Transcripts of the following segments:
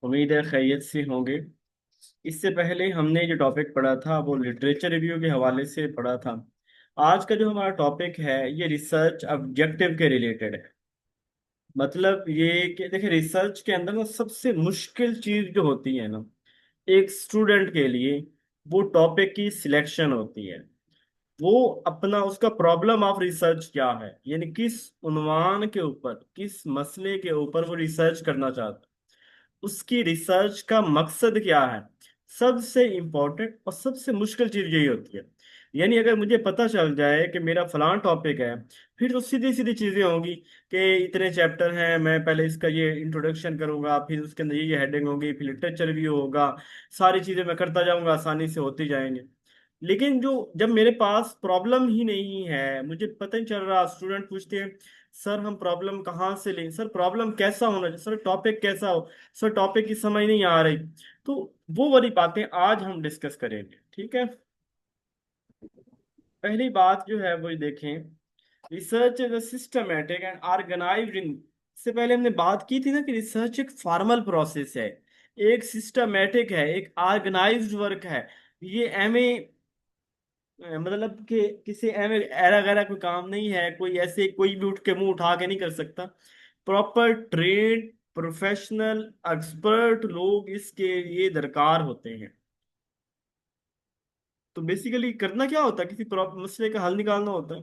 उम्मीद है खैरियत से होंगे। इससे पहले हमने जो टॉपिक पढ़ा था वो लिटरेचर रिव्यू के हवाले से पढ़ा था। आज का जो हमारा टॉपिक है ये रिसर्च ऑब्जेक्टिव के रिलेटेड है। मतलब ये कि देखिए, रिसर्च के अंदर ना सबसे मुश्किल चीज जो होती है ना एक स्टूडेंट के लिए, वो टॉपिक की सिलेक्शन होती है। वो अपना उसका प्रॉब्लम ऑफ रिसर्च क्या है, यानी किस उन्वान के ऊपर, किस मसले के ऊपर वो रिसर्च करना चाहता है, उसकी रिसर्च का मकसद क्या है। सबसे इंपॉर्टेंट और सबसे मुश्किल चीज यही होती है। यानी अगर मुझे पता चल जाए कि मेरा फलान टॉपिक है, फिर तो सीधी सीधी चीजें होंगी कि इतने चैप्टर हैं, मैं पहले इसका ये इंट्रोडक्शन करूंगा, फिर उसके अंदर ये हेडिंग होगी, फिर लिटरेचर रिव्यू होगा। सारी चीजें मैं करता जाऊंगा, आसानी से होती जाएंगे। लेकिन जो जब मेरे पास प्रॉब्लम ही नहीं है, मुझे पता नहीं चल रहा, स्टूडेंट पूछते हैं सर हम प्रॉब्लम कहाँ से लें, सर प्रॉब्लम कैसा होना चाहिए, सर टॉपिक कैसा हो, सर टॉपिक की समझ नहीं आ रही। तो वो वाली बातें आज हम डिस्कस करेंगे, ठीक है। पहली बात जो है वो देखें, research is a systematic and organised in. से पहले हमने बात की थी ना कि रिसर्च एक फॉर्मल प्रोसेस है, एक सिस्टमैटिक है, एक ऑर्गेनाइज्ड वर्क है। ये एम मतलब कि किसी एरा गैरा कोई काम नहीं है, कोई ऐसे कोई भी उठ के मुंह उठा के नहीं कर सकता। प्रॉपर ट्रेन प्रोफेशनल एक्सपर्ट लोग इसके लिए दरकार होते हैं। तो बेसिकली करना क्या होता है, किसी मसले का हल निकालना होता है।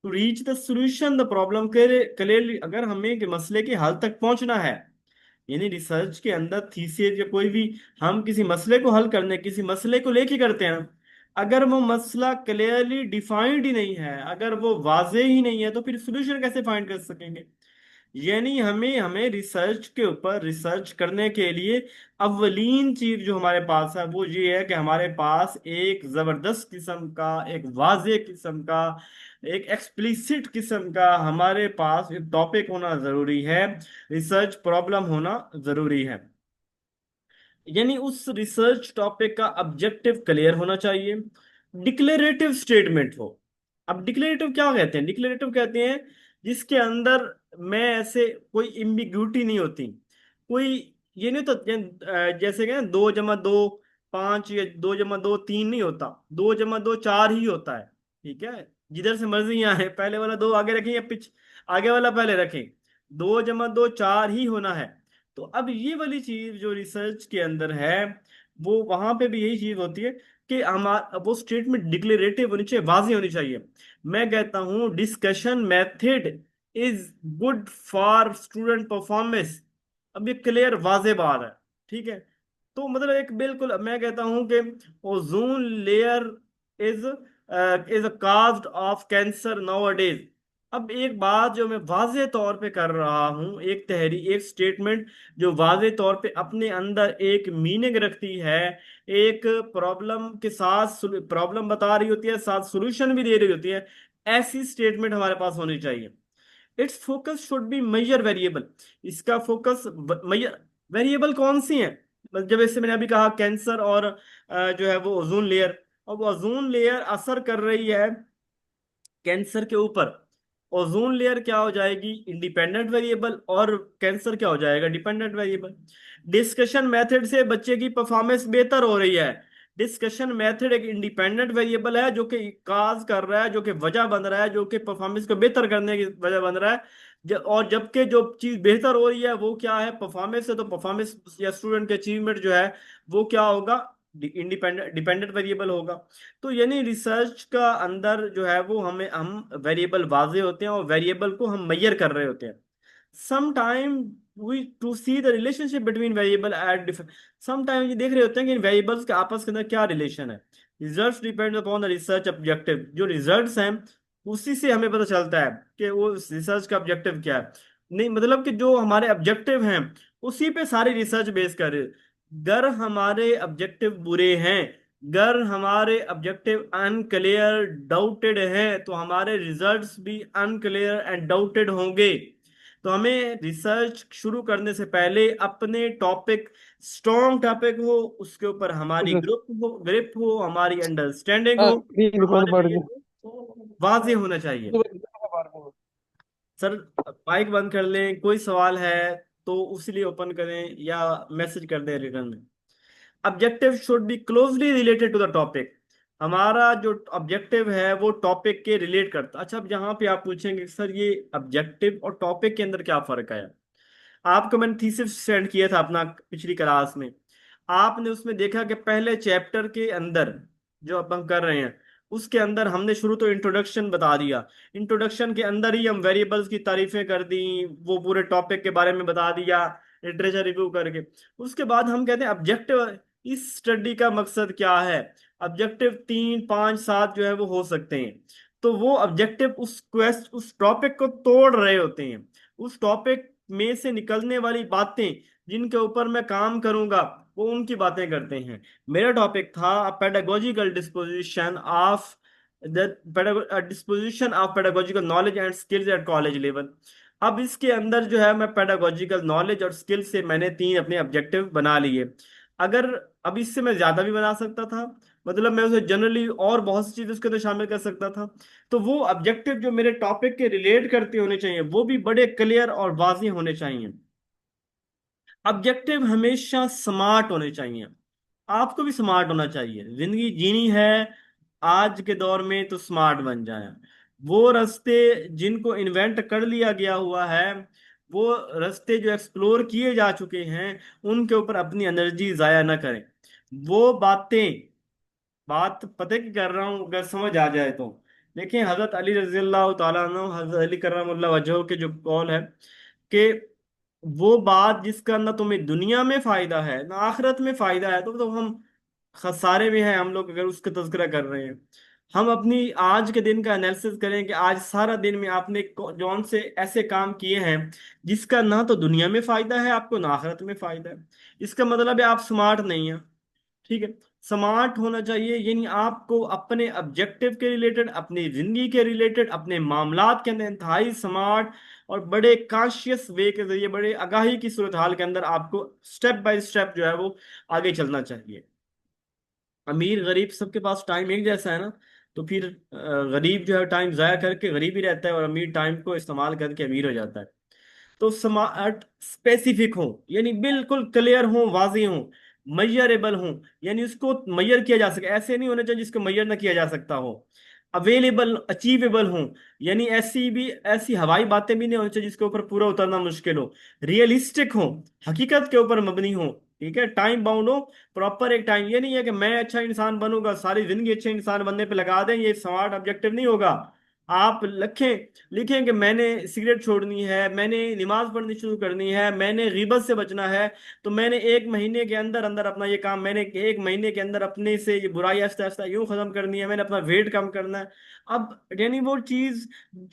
To reach the solution the problem clearly, अगर हमें के मसले के हल तक पहुंचना है, यानी रिसर्च के अंदर थीसिस या कोई भी, हम किसी मसले को हल करने, किसी मसले को लेके करते हैं, अगर वो मसला क्लियरली डिफाइंड ही नहीं है, अगर वो वाजे ही नहीं है, तो फिर सोल्यूशन कैसे फाइंड कर सकेंगे। यानी हमें हमें रिसर्च के ऊपर रिसर्च करने के लिए अव्वलीन चीज जो हमारे पास है वो ये है कि हमारे पास एक जबरदस्त किस्म का, एक वाजे किस्म का, एक एक्सप्लिसिट किस्म का हमारे पास एक टॉपिक होना जरूरी है। रिसर्च प्रॉब्लम होना जरूरी है। यानी उस रिसर्च टॉपिक का ऑब्जेक्टिव क्लियर होना चाहिए। डिक्लेरेटिव स्टेटमेंट हो। अब डिक्लेरेटिव क्या कहते हैं, डिक्लेरेटिव कहते हैं जिसके अंदर मैं ऐसे कोई इम्बिग्यूटी नहीं होती, कोई ये नहीं तो जैसे कि 2 जमा 2 5, या 2 जमा 2 3 नहीं होता, 2 जमा 2 4 ही होता है। ठीक है, जिधर से मर्जी आए, पहले वाला 2 आगे रखें या पिछ आगे वाला पहले रखें, 2 जमा 2 4 ही होना है। तो अब ये वाली चीज जो रिसर्च के अंदर है, वो वहां पे भी यही चीज होती है कि हमारा वो स्टेटमेंट डिक्लेरेटिव होनी चाहिए, वाज़ेह होनी चाहिए। मैं कहता हूँ discussion method is good for student performance. अब ये क्लियर वाज़ेह बात है, ठीक है। तो मतलब एक बिल्कुल मैं कहता हूँ कि ozone layer is is a cause of cancer now days. अब एक बात जो मैं वाज़ेह तौर पे कर रहा हूँ, एक तहरी एक स्टेटमेंट जो वाज़ेह तौर पे अपने अंदर एक मीनिंग रखती है, एक प्रॉब्लम के साथ प्रॉब्लम बता रही होती है, साथ सॉल्यूशन भी दे रही होती है, ऐसी स्टेटमेंट हमारे पास होनी चाहिए। Its focus should be major variable. इसका फोकस मेजर वेरिएबल कौन सी है। मतलब जब जैसे मैंने अभी कहा कैंसर और जो है वो ओजोन लेयर। अब ओजोन लेयर असर कर रही है कैंसर के ऊपर। ओजोन लेयर क्या हो जाएगी, इंडिपेंडेंट वेरिएबल, और कैंसर क्या हो जाएगा, डिपेंडेंट वेरिएबल। डिस्कशन मेथड से बच्चे की परफॉर्मेंस बेहतर हो रही है। डिस्कशन मेथड एक इंडिपेंडेंट वेरिएबल है जो कि काज कर रहा है, जो कि वजह बन रहा है, जो कि परफॉर्मेंस को बेहतर करने की वजह बन रहा है। और जबकि जो चीज बेहतर हो रही है वो क्या है, परफॉर्मेंस है, तो परफॉर्मेंस या स्टूडेंट के अचीवमेंट जो है वो क्या होगा, इंडिपेंडेंट डिपेंडेंट वेरिएबल होगा। तो यानी रिसर्च का अंदर जो है वो हम वेरिएबल वाजे होते हैं और वेरिएबल को हम मेजर कर रहे होते हैं। Sometime we to see the relationship between variable at different. Sometime ये देख रहे होते हैं कि इन वेरिएबल्स के आपस के अंदर क्या रिलेशन है। Results depend upon the research objective. जो रिजल्ट्स हैं उसी से हमें पता चलता है कि वो रिसर्च का ऑब्जेक्टिव क्या है। नहीं मतलब कि जो हमारे ऑब्जेक्टिव हैं उसी पे सारी रिसर्च बेस कर रही है। अगर हमारे ऑब्जेक्टिव बुरे हैं, अगर हमारे ऑब्जेक्टिव अनक्लियर डाउटेड हैं, तो हमारे रिजल्ट्स भी अनक्लियर एंड डाउटेड होंगे। तो हमें रिसर्च शुरू करने से पहले अपने टॉपिक, स्ट्रॉन्ग टॉपिक हो, उसके ऊपर हमारी ग्रिप हो, हमारी अंडरस्टैंडिंग हो, हमारे लिए वाज़ेह होना चाहिए। सर माइक बंद कर लें, कोई सवाल है तो उसीलिए ओपन करें या मैसेज कर दें रिटर्न में। Objective should be closely related to the topic. हमारा जो ऑब्जेक्टिव है वो टॉपिक के रिलेट करता। अच्छा, अब यहाँ पे आप पूछेंगे सर ये ऑब्जेक्टिव और टॉपिक के अंदर क्या फर्क है। आपको मैंने थीसिस सेंड किया था अपना पिछली क्लास में। आपने उसमें देखा कि पहले चैप्टर के अंदर जो अब हम कर रहे हैं उसके अंदर हमने शुरू तो इंट्रोडक्शन बता दिया। इंट्रोडक्शन के अंदर ही हम वेरिएबल्स की तारीफें कर दी, वो पूरे टॉपिक के बारे में बता दिया लिटरेचर रिव्यू करके। उसके बाद हम कहते हैं ऑब्जेक्टिव, इस स्टडी का मकसद क्या है। ऑब्जेक्टिव 3 5 7 जो है वो हो सकते हैं। तो वो ऑब्जेक्टिव उस टॉपिक को तोड़ रहे होते हैं। उस टॉपिक में से निकलने वाली बातें जिनके ऊपर मैं काम करूंगा वो उनकी बातें करते हैं। मेरा टॉपिक था pedagogical disposition of the disposition of pedagogical knowledge and skills at college level. अब इसके अंदर जो है मैं पेडागोजिकल नॉलेज और स्किल से मैंने 3 अपने ऑब्जेक्टिव बना लिए। अगर अब इससे मैं ज्यादा भी बना सकता था, मतलब मैं उसे जनरली और बहुत सी चीजें उसके अंदर शामिल कर सकता था। तो वो ऑब्जेक्टिव जो मेरे टॉपिक के रिलेट करते होने चाहिए वो भी बड़े क्लियर और वाज़ेह होने चाहिए। ऑब्जेक्टिव हमेशा स्मार्ट होने चाहिए। आपको भी स्मार्ट होना चाहिए, जिंदगी जीनी है आज के दौर में तो स्मार्ट बन जाए। वो रास्ते जिनको इन्वेंट कर लिया गया हुआ है, वो रास्ते जो एक्सप्लोर किए जा चुके हैं, उनके ऊपर अपनी एनर्जी जाया ना करें। वो बातें, बात पता की कर रहा हूँ अगर समझ आ जाए तो। देखिए हजरत अली रजी अल्लाह तआला अन्हु, हजरत अली करमल्लाहु वजहहु के जो कौल है कि वो बात जिसका ना तुम्हें दुनिया में फायदा है ना आखिरत में फायदा है, तो हम खसारे में हैं हम लोग अगर उसका तज़किरा कर रहे हैं। हम अपनी आज के दिन का एनालिसिस करें कि आज सारा दिन में आपने जौन से ऐसे काम किए हैं जिसका ना तो दुनिया में फायदा है आपको ना आखिरत में फायदा है। इसका मतलब है आप स्मार्ट नहीं हैं। ठीक है। स्मार्ट होना चाहिए यानी आपको अपने ऑब्जेक्टिव के रिलेटेड, अपनी जिंदगी के रिलेटेड, अपने मामलात के अंदर इंतहाई स्मार्ट और बड़े कॉन्शियस वे के जरिए, बड़े आगाही की सूरत हाल के अंदर आपको स्टेप बाय स्टेप जो है वो आगे चलना चाहिए। अमीर गरीब सबके पास टाइम एक जैसा है ना, तो फिर गरीब जो है टाइम जाया करके गरीब ही रहता है और अमीर टाइम को इस्तेमाल करके अमीर हो जाता है। तो स्मार्ट स्पेसिफिक हो यानी बिल्कुल क्लियर हो, वाज़ेह हो, मेजरेबल हो, यानी उसको मेजर किया जा सके। ऐसे नहीं होना चाहिए जिसको मेजर ना किया जा सकता हो। अवेलेबल, अचीवेबल हो, यानी ऐसी हवाई बातें भी नहीं होनी चाहिए जिसके ऊपर पूरा उतरना मुश्किल हो। रियलिस्टिक हो, हकीकत के ऊपर मबनी हो। ठीक है। टाइम बाउंड हो, प्रॉपर एक टाइम। ये नहीं है कि मैं अच्छा इंसान बनूंगा सारी जिंदगी अच्छे इंसान बनने पे लगा दें, ये स्मार्ट ऑब्जेक्टिव नहीं होगा। आप लिखें कि मैंने सिगरेट छोड़नी है, मैंने नमाज पढ़नी शुरू करनी है, मैंने गीबत से बचना है, तो मैंने 1 महीने के अंदर अंदर अपना ये काम, मैंने 1 महीने के अंदर अपने से ये बुराई आहिस्ता आहिस्ता यूं खत्म करनी है, मैंने अपना वेट कम करना है। अब यानी वो चीज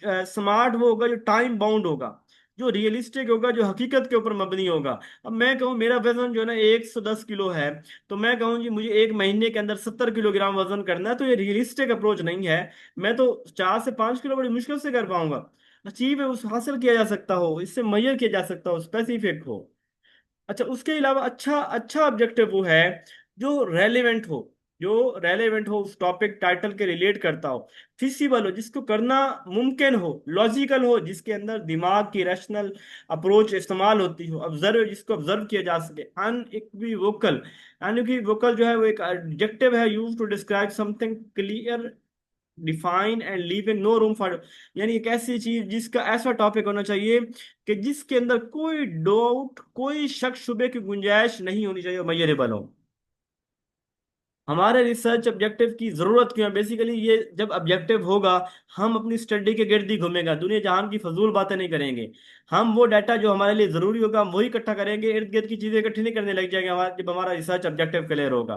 स्मार्ट वो होगा जो टाइम बाउंड होगा, जो रियलिस्टिक होगा, जो हकीकत के ऊपर मबनी होगा। अब मैं कहूँ मेरा वजन जो है ना 110 किलो है, तो मैं कहूँ जी मुझे 1 महीने के अंदर 70 किलोग्राम वजन करना है, तो ये रियलिस्टिक अप्रोच नहीं है। मैं तो 4 से 5 किलो बड़ी मुश्किल से कर पाऊंगा। अचीव है, उस हासिल किया जा सकता हो, इससे मैयर किया जा सकता हो, स्पेसिफिक हो। अच्छा, उसके अलावा अच्छा अच्छा ऑब्जेक्टिव वो है जो रेलेवेंट हो, जो रेलेवेंट हो, उस टॉपिक टाइटल के रिलेट करता हो, फिजिबल हो, जिसको करना मुमकिन हो, लॉजिकल हो, जिसके अंदर दिमाग की रैशनल अप्रोच इस्तेमाल होती हो, ऑब्जर्व, जिसको ऑब्जर्व किया जा सके। अनइक्विवोकल, अनइक्विवोकल जो है वो एक एडजेक्टिव है use to describe something clear, define and leave in no room for, यानी एक ऐसी चीज जिसका ऐसा टॉपिक होना चाहिए कि जिसके अंदर कोई डाउट, कोई शक शुबे की गुंजाइश नहीं होनी चाहिए, मेजरेबल हो। हमारे रिसर्च ऑब्जेक्टिव की जरूरत क्यों है, बेसिकली ये जब ऑब्जेक्टिव होगा हम अपनी स्टडी के गिर्द ही घूमेगा, दुनिया जहान की फजूल बातें नहीं करेंगे। हम वो डाटा जो हमारे लिए जरूरी होगा हम वही इकट्ठा करेंगे, इर्द गिर्द की चीजें इकट्ठी नहीं करने लग जाएंगे हमारा, जब हमारा रिसर्च ऑब्जेक्टिव क्लियर होगा।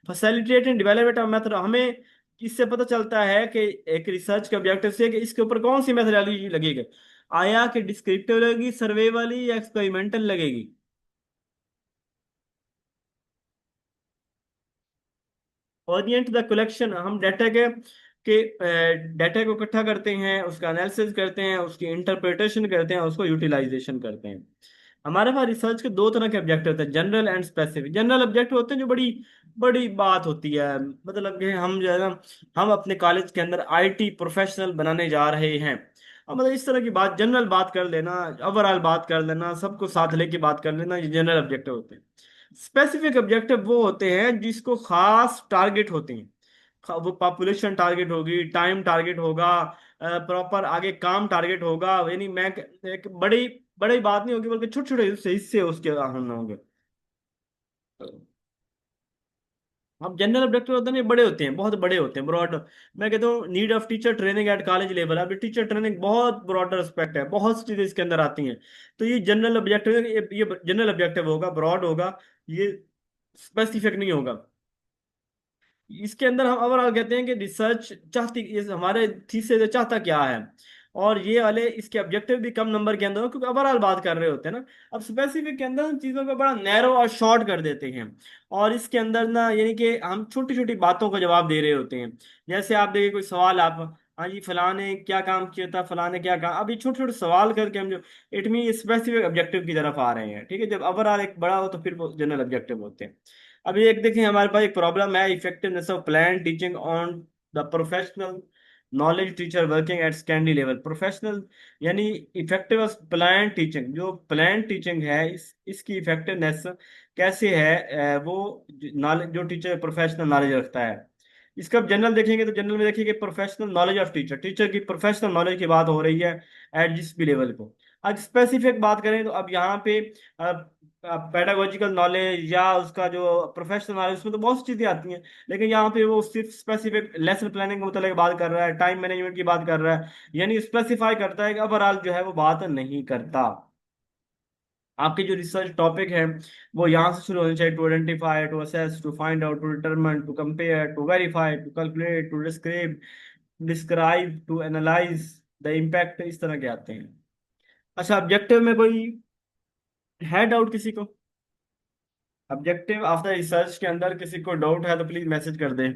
Facilitate and development of method, हमें इससे पता चलता है कि एक रिसर्च के ऑब्जेक्टिव से कि इसके ऊपर कौन सी मेथडोलॉजी लगेगी। आया कि डिस्क्रिप्टिव लगेगी, सर्वे वाली, या एक्सपेरिमेंटल लगेगी। ओरिएंट द कलेक्शन, हम डाटा को इकट्ठा करते हैं, उसका एनालिसिस करते हैं, उसकी इंटरप्रिटेशन करते हैं, उसको यूटिलाइजेशन करते हैं। हमारे पास रिसर्च के 2 तरह के ऑब्जेक्ट होते हैं, general and specific. General object होते हैं जो बड़ी बड़ी बात होती है, मतलब कि हम जो है ना, हम अपने कॉलेज के अंदर आईटी प्रोफेशनल बनाने जा रहे हैं, और मतलब इस तरह की बात, जनरल बात कर लेना, ओवरऑल बात कर लेना, सबको साथ लेके बात कर लेना, ये जनरल ऑब्जेक्टिव होते हैं। स्पेसिफिक ऑब्जेक्टिव वो होते हैं जिसको खास टारगेट होते हैं। वो पॉपुलेशन टारगेट होगी, टाइम टारगेट होगा, प्रॉपर आगे काम टारगेट होगा, यानी मैं एक बड़ी बड़ी बात नहीं होगी, बल्कि छोटे छोटे हिस्से हिस्से उसके हम होंगे। अब जनरल ऑब्जेक्टिव होते हैं ये बड़े होते हैं, बहुत बड़े होते हैं, ब्रॉड। मैं कहता हूँ need of teacher training at college level. अभी टीचर ट्रेनिंग बहुत ब्रॉडर एस्पेक्ट है, बहुत सी चीजें इसके अंदर आती हैं। तो ये जनरल ऑब्जेक्टिव, ये जनरल ऑब्जेक्टिव होगा, ब्रॉड होगा, ये स्पेसिफिक नहीं होगा। इसके अंदर हम ओवरऑल कहते हैं कि रिसर्च चाहती, ये हमारे थीसिस चाहता क्या है। और ये वाले इसके ऑब्जेक्टिव भी कम नंबर के अंदर हो, क्योंकि ओवरऑल बात कर रहे होते हैं ना। अब स्पेसिफिक के अंदर हम चीज़ों को बड़ा नैरो और शॉर्ट कर देते हैं। और इसके अंदर ना, यानी कि हम छोटी छोटी बातों का जवाब दे रहे होते हैं। जैसे आप देखिए कोई सवाल, आप, हाँ जी फलाने क्या काम किया था, फलाने क्या काम, अभी छोटे छोटे सवाल करके हम जो, इट मीन स्पेसिफिक ऑब्जेक्टिव की तरफ आ रहे हैं। ठीक है, जब ओवरऑल एक बड़ा हो तो फिर वो जनरल ऑब्जेक्टिव होते हैं। अभी एक देखिए, हमारे पास एक प्रॉब्लम है, effectiveness of plan teaching on the professional knowledge teacher working at secondary level. Professional यानी इफेक्टिव प्लान टीचिंग, जो प्लान टीचिंग है इसकी इफेक्टिवनेस कैसे है, वो नॉलेज जो टीचर प्रोफेशनल नॉलेज रखता है। इसका आप जनरल देखेंगे तो जनरल में देखिए कि professional knowledge of teacher, teacher की प्रोफेशनल नॉलेज की बात हो रही है एट जिस भी लेवल को। आज स्पेसिफिक बात करें तो अब यहाँ पे पेडागोजिकल नॉलेज या उसका जो प्रोफेशनल नॉलेज, उसमें तो बहुत सी चीजें आती हैं। लेकिन यहाँ पे वो सिर्फ स्पेसिफिक लेसन प्लानिंग के मतलब बात कर रहा है, टाइम मैनेजमेंट की बात कर रहा है, यानी स्पेसिफाई करता है कि ओवरऑल जो है वो बात नहीं करता। आपके जो रिसर्च टॉपिक है वो यहाँ से शुरू होने चाहिए, to identify, to assess, to find out, to determine, to compare, to verify, to calculate, to describe, to analyse the impact, इस तरह के आते हैं। अच्छा, ऑब्जेक्टिव में कोई है डाउट किसी को? ऑब्जेक्टिव ऑफ द रिसर्च के अंदर किसी को डाउट है तो प्लीज मैसेज कर दें।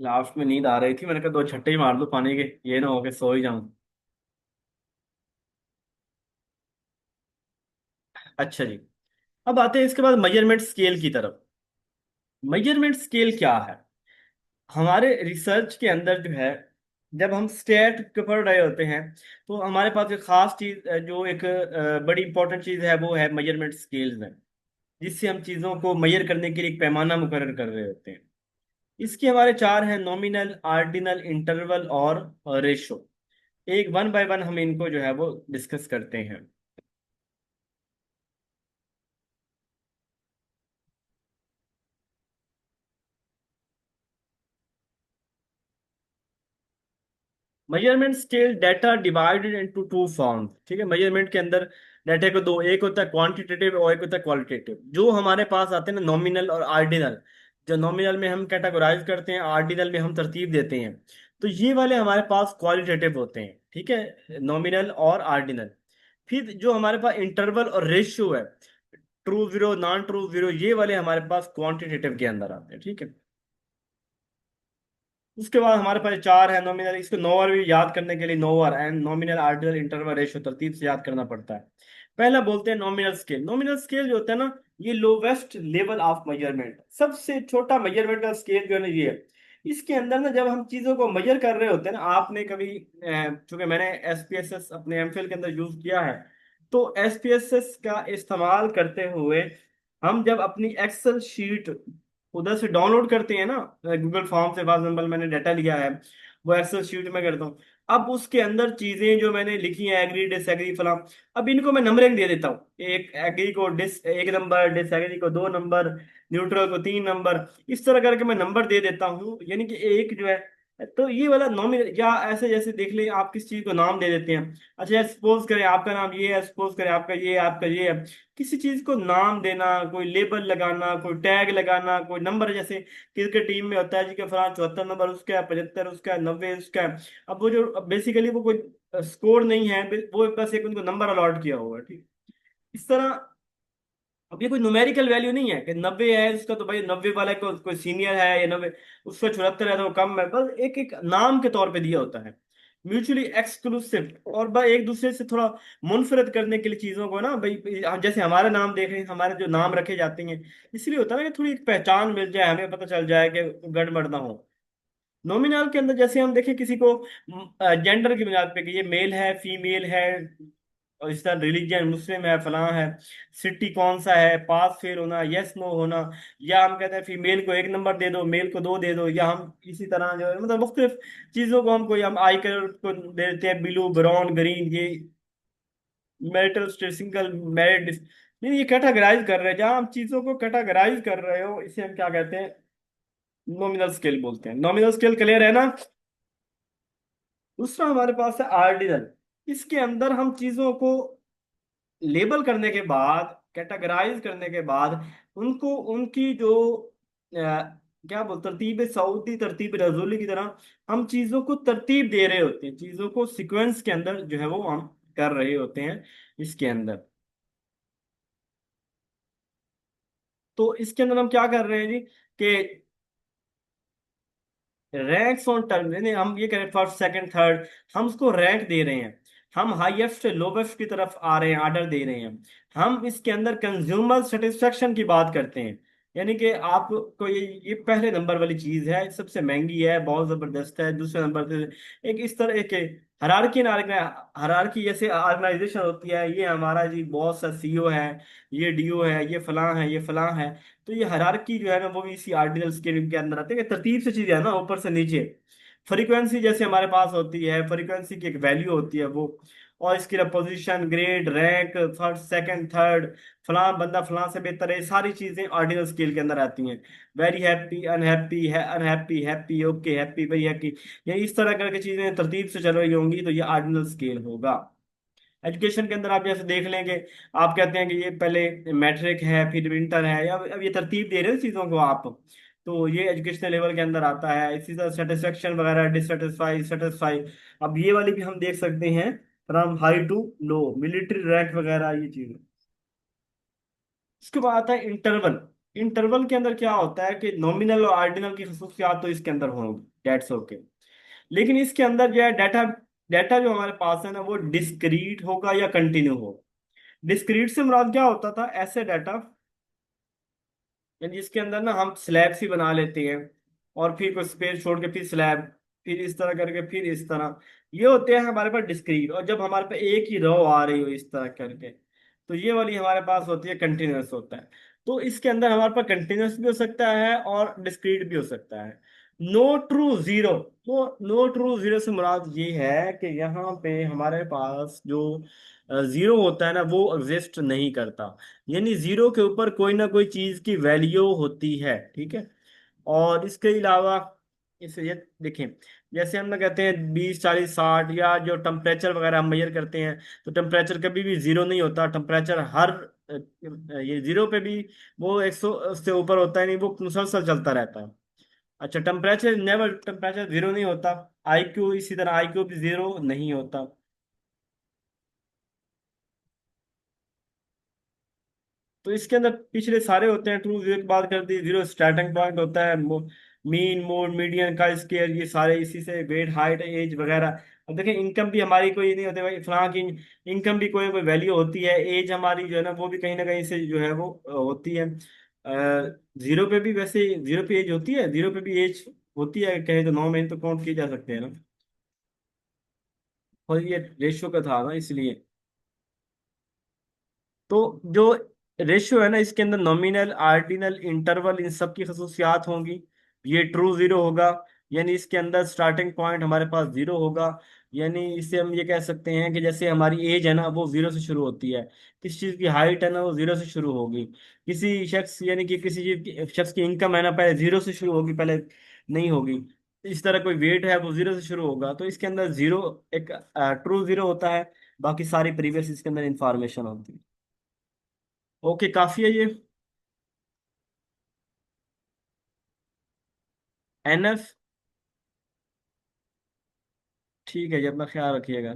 लास्ट में नींद आ रही थी, मैंने कहा दो छट्टे ही मार दो पानी के, ये ना हो के सो ही जाऊं। अच्छा जी, अब आते हैं इसके बाद मेजरमेंट स्केल की तरफ। मेजरमेंट स्केल क्या है? हमारे रिसर्च के अंदर जो है, जब हम स्टेट के पढ़ रहे होते हैं, तो हमारे पास एक खास चीज, जो एक बड़ी इंपॉर्टेंट चीज है, वो है मेजरमेंट स्केल्स है, जिससे हम चीजों को मेजर करने के लिए एक पैमाना मुकर्रर कर रहे होते हैं। इसके हमारे चार हैं, नॉमिनल, आर्डिनल, इंटरवल और रेशो। एक वन बाय वन हम इनको जो है वो डिस्कस करते हैं। Measurement scale data divided into two form. ठीक है, मेजरमेंट के अंदर डाटा को दो, एक होता है क्वांटिटेटिव और एक होता है क्वालिटेटिव। जो हमारे पास आते हैं ना, नॉमिनल और आर्डिनल, जो नॉमिनल में हम कैटेगराइज करते हैं, आर्डिनल में हम तरतीब देते हैं, तो ये वाले हमारे पास क्वालिटेटिव होते हैं। ठीक है, नॉमिनल और आर्डिनल। फिर जो हमारे पास इंटरवल और रेशियो है, true zero, non true zero, ये वाले हमारे पास क्वांटिटेटिव के अंदर आते हैं। ठीक है, उसके बाद हमारे पास चार है नॉमिनल। इसको नोवर भी याद करने के लिए nowhere and nominal, ordinal, interval, ratio तरतीब से याद करना पड़ता है। पहला बोलते हैं नॉमिनल स्केल। नॉमिनल स्केल जो होता है ना, ये लोवेस्ट लेवल ऑफ मेजरमेंट, सबसे छोटा मेजरमेंट का स्केल जो है ना, ये है। इसके अंदर ना, जब हम चीजों को मेजर कर रहे होते हैं ना, आपने कभी चूंकि मैंने एसपीएसएस अपने एमफिल के अंदर यूज किया है, तो एसपीएसएस का इस्तेमाल करते हुए हम जब अपनी एक्सेल शीट उधर से डाउनलोड करते हैं ना, गूगल फॉर्म से, फॉर एग्जाम्पल मैंने डाटा लिया है, वो एक्सेल शीट में करता हूँ। अब उसके अंदर चीजें जो मैंने लिखी हैं, एग्री, डिसएग्री, फलां, अब इनको मैं नंबरिंग दे देता हूँ। एक एग्री को डिस एक नंबर, डिसएग्री को दो नंबर, न्यूट्रल को तीन नंबर, इस तरह करके मैं नंबर दे देता हूँ। यानी कि एक जो है तो ये वाला नॉमिनल, या ऐसे जैसे देख लें आप किस चीज को नाम दे देते हैं। अच्छा सपोज करें आपका नाम ये है, सपोज करें आपका ये है, आपका ये है। किसी चीज को नाम देना, कोई लेबल लगाना, कोई टैग लगाना, कोई नंबर, जैसे क्रिकेट टीम में होता है जी कि फलां 74 नंबर उसका है, 75 उसका है, 90 उसका है। अब वो जो बेसिकली वो कोई स्कोर नहीं है, वो बस एक उनको नंबर अलॉट किया हुआ है, ठीक। इस तरह अब ये कोई न्यूमेरिकल वैल्यू नहीं है कि 90 है इसका तो भाई 90 वाला को कोई सीनियर है, या 90 उसका 74 है तो वो कम है, बस एक एक नाम के तौर पे दिया होता है। म्यूचुअली एक्सक्लूसिव, और बस एक दूसरे से थोड़ा मुनफरद करने के लिए चीजों को ना भाई, जैसे हमारे नाम देख रहे हैं, हमारे जो नाम रखे जाते हैं, इसलिए होता है ना कि थोड़ी एक पहचान मिल जाए, हमें पता चल जाए कि गड़बड़ ना हो। नॉमिनल के अंदर जैसे हम देखें किसी को जेंडर की बुनियाद पे कि ये मेल है, फीमेल है, और इस तरह रिलीजन मुस्लिम है, फलां है, सिटी कौन सा है, पास फेल होना, यस नो होना, या हम कहते हैं फीमेल को 1 नंबर दे दो, मेल को 2 दे दो, या हम इसी तरह जो है मतलब मुख्तलिफ चीजों को हम आई कलर को दे देते हैं, ब्लू, ब्राउन, ग्रीन, ये मैरिटल स्टेटस, सिंगल, मैरिड। नहीं, ये कैटेगराइज कर रहे हैं, जहां हम चीजों को कैटेगराइज कर रहे हो इसे हम क्या कहते हैं, नॉमिनल स्केल बोलते हैं। नॉमिनल स्केल क्लियर है ना। दूसरा हमारे पास है आर्डिनल। इसके अंदर हम चीजों को लेबल करने के बाद, कैटेगराइज करने के बाद, उनको उनकी जो क्या बोल तरतीब सऊदी, तरतीब रजूली की तरह हम चीजों को तरतीब दे रहे होते हैं, चीजों को सीक्वेंस के अंदर जो है वो हम कर रहे होते हैं इसके अंदर। तो इसके अंदर हम क्या कर रहे हैं जी कि रैंक्स ऑन टर्म, यानी हम ये करें फर्स्ट सेकंड थर्ड, हम उसको रैंक दे रहे हैं। हम हाईएस्ट से लोवेस्ट की तरफ आ रहे हैं, आर्डर दे रहे हैं। हम इसके अंदर कंज्यूमर सेटिस्फेक्शन की बात करते हैं, यानी कि आपको ये पहले नंबर वाली चीज है, सबसे महंगी है, बहुत जबरदस्त है, दूसरे नंबर पे एक इस तरह के हरारकी ना, हरारकी जैसे ऑर्गेनाइजेशन होती है, ये हमारा जी बॉस है, सीईओ है, ये डीओ है, ये फलां है, ये फलां है। तो ये हायरार्की जो है ना वो भी इसी आर्डिनल स्केल के अंदर आती है कि तरतीब से चीजें है ना, ऊपर से नीचे। फ्रीक्वेंसी जैसे हमारे पास होती है, फ्रीक्वेंसी की एक वैल्यू होती है वो, और इसके लिए position, grade, rank, first second third, फलां बंदा फलां से बेहतर है, ये सारी चीजें ऑर्डिनल स्केल के अंदर आती हैं। वेरी हैप्पी, अनहैप्पी है, unhappy, happy, okay, happy, very happy, ये इस तरह करके चीजें तरतीब से चल रही होंगी, तो ये ऑर्डिनल स्केल होगा। एजुकेशन के अंदर आप जैसे देख लेंगे, आप कहते हैं कि ये पहले मैट्रिक है, फिर इंटर है, या अब ये तरतीब दे रहे हैं चीजों को आप, तो ये एजुकेशनल लेवल के अंदर आता है। इसी तरह सेटिस्फेक्शन वगैरह, डिससेटिस्फाई, सेटिस्फाई, अब ये वाली भी हम देख सकते हैं, from high to low, military rank वगैरह ये चीजें। इसके बाद आता है इंटरवल। इंटरवल के अंदर क्या होता है कि नॉमिनल और ऑर्डिनल की खसूसियात तो इसके अंदर होंगी, डेट्स ओके, लेकिन इसके अंदर जो है डाटा, डाटा जो हमारे पास है ना वो डिस्क्रीट होगा या कंटिन्यू होगा। डिस्क्रीट से मुराद क्या होता था, ऐसे डाटा यानी जिसके अंदर ना हम स्लैब ही बना लेते हैं, और फिर कुछ स्पेस छोड़ के फिर स्लैब, फिर इस तरह करके, फिर इस तरह, ये होते हैं हमारे पास डिस्क्रीट। और जब हमारे पास एक ही रो आ रही हो इस तरह करके, तो ये वाली हमारे पास होती है कंटिन्यूअस होता है। तो इसके अंदर हमारे पास कंटिन्यूअस भी हो सकता है और डिस्क्रीट भी हो सकता है। नो ट्रू जीरो, तो नो ट्रू जीरो से मुराद ये है कि यहाँ पे हमारे पास जो जीरो होता है ना वो एग्जिस्ट नहीं करता, यानी जीरो के ऊपर कोई ना कोई चीज की वैल्यू होती है, ठीक है। और इसके अलावा इसे ये देखें, जैसे हम ना कहते हैं 20, 40, 60, या जो टेम्परेचर वगैरह हम मेजर करते हैं, तो टेम्परेचर कभी भी जीरो नहीं होता। टेम्परेचर हर ये जीरो पे भी वो 100 से ऊपर होता है नहीं, वो मुसलसल चलता रहता है। अच्छा टेम्परेचर नेवर, टेम्परेचर जीरो नहीं होता। आईक्यू इसी तरह, आईक्यू भी जीरो नहीं होता। तो इसके अंदर पिछले सारे होते हैं ट्रू, जीरो की बात कर दी, जीरो स्टार्टिंग पॉइंट होता है, मीन, मोड, मीडियन का स्केयर, ये सारे इसी से, वेट, हाइट, एज वगैरह। अब देखें इनकम भी हमारी कोई नहीं होती भाई फलां की, इनकम भी कोई कोई वैल्यू होती है, एज हमारी जो है ना वो भी कहीं ना कहीं से जो है वो होती है। जीरो पे भी वैसे, जीरो पे एज होती है, जीरो पे भी एज होती है, कहे तो 9 महीने तो काउंट किए जा सकते हैं ना। और ये रेशियो का था ना इसलिए। तो जो रेशियो है ना इसके अंदर नॉमिनल, आर्डिनल, इंटरवल, इन सब की खसूसियात होंगी। ये ट्रू जीरो होगा, यानी इसके अंदर स्टार्टिंग पॉइंट हमारे पास जीरो होगा। यानी इसे हम ये कह सकते हैं कि जैसे हमारी एज है ना वो जीरो से शुरू होती है, किसी चीज की हाइट है ना वो जीरो से शुरू होगी, किसी शख्स यानी कि किसी चीज की शख्स की इनकम है ना पहले जीरो से शुरू होगी, पहले नहीं होगी। इस तरह कोई वेट है वो जीरो से शुरू होगा, तो इसके अंदर जीरो, एक ट्रू जीरो होता है, बाकी सारी प्रीवियस इसके अंदर इंफॉर्मेशन होती है। ओके, काफी है ये। एनएफ। ठीक है जी, अपना ख्याल रखिएगा।